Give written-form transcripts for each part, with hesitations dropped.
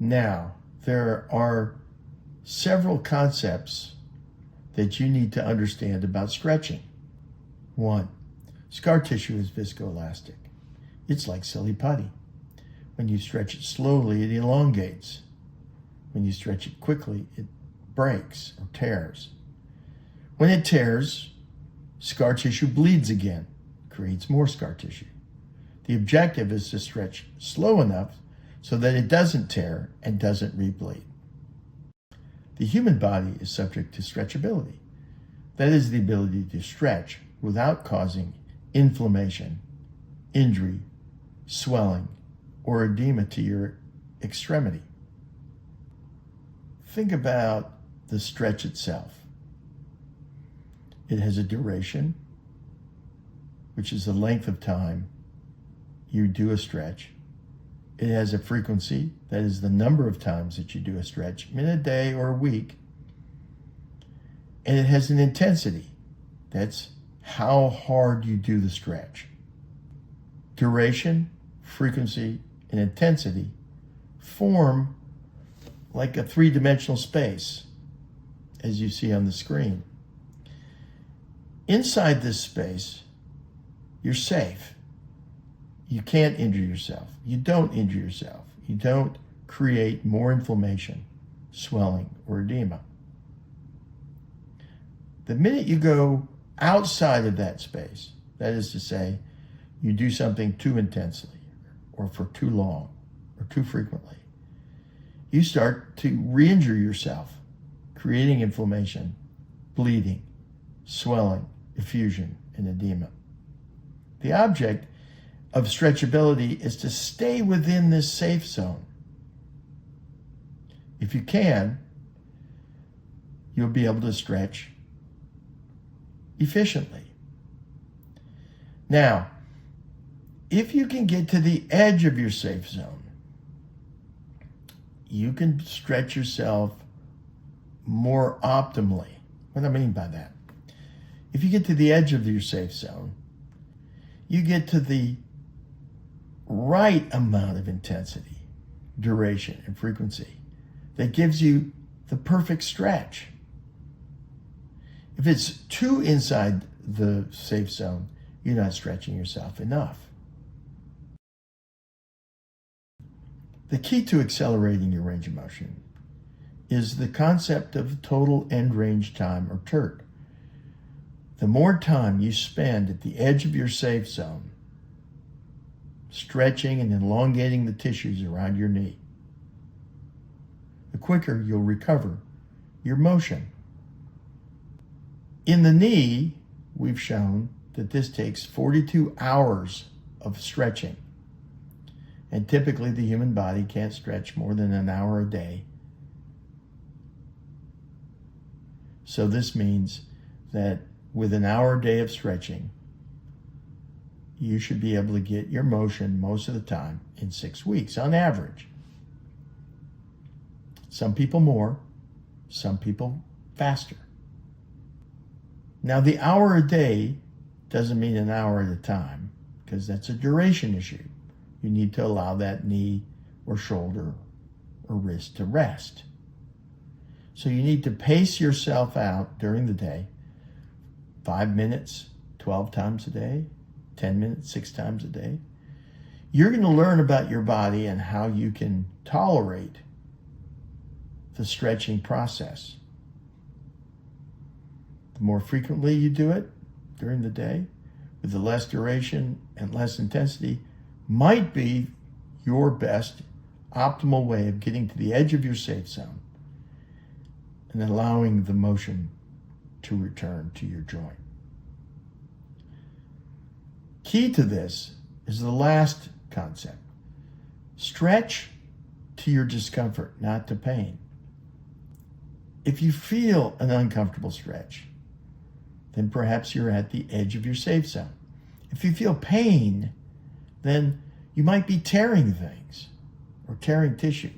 Now, there are several concepts that you need to understand about stretching. 1, scar tissue is viscoelastic. It's like silly putty. When you stretch it slowly, it elongates. When you stretch it quickly, it breaks or tears. When it tears, scar tissue bleeds again, creates more scar tissue. The objective is to stretch slow enough so that it doesn't tear and doesn't rebleed. The human body is subject to stretchability. That is the ability to stretch without causing inflammation, injury, swelling, or edema to your extremity. Think about the stretch itself. It has a duration, which is the length of time you do a stretch. It has a frequency, that is the number of times that you do a stretch in a day or a week. And it has an intensity, that's how hard you do the stretch. Duration, frequency, and intensity form like a three-dimensional space, as you see on the screen. Inside this space, you're safe. You can't injure yourself. You don't injure yourself. You don't create more inflammation, swelling, or edema. The minute you go outside of that space, that is to say, you do something too intensely, or for too long, or too frequently, you start to re-injure yourself, creating inflammation, bleeding, swelling, effusion, and edema. The object of stretchability is to stay within this safe zone. If you can, you'll be able to stretch efficiently. Now, if you can get to the edge of your safe zone, you can stretch yourself more optimally. What do I mean by that? If you get to the edge of your safe zone, you get to the right amount of intensity, duration, and frequency that gives you the perfect stretch. If it's too inside the safe zone, you're not stretching yourself enough. The key to accelerating your range of motion is the concept of total end range time, or TERT. The more time you spend at the edge of your safe zone, stretching and elongating the tissues around your knee, the quicker you'll recover your motion. In the knee, we've shown that this takes 42 hours of stretching. And typically the human body can't stretch more than an hour a day. So this means that with an hour a day of stretching, you should be able to get your motion most of the time in 6 weeks on average. Some people more, some people faster. Now the hour a day doesn't mean an hour at a time, because that's a duration issue. You need to allow that knee or shoulder or wrist to rest. So you need to pace yourself out during the day, 5 minutes, 12 times a day, 10 minutes, 6 times a day. You're going to learn about your body and how you can tolerate the stretching process. The more frequently you do it during the day, with the less duration and less intensity, might be your best optimal way of getting to the edge of your safe zone and allowing the motion to return to your joint. Key to this is the last concept. Stretch to your discomfort, not to pain. If you feel an uncomfortable stretch, then perhaps you're at the edge of your safe zone. If you feel pain, then you might be tearing things or tearing tissue.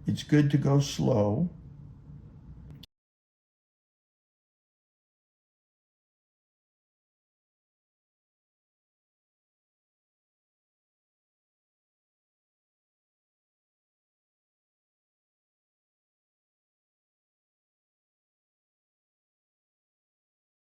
It's good to go slow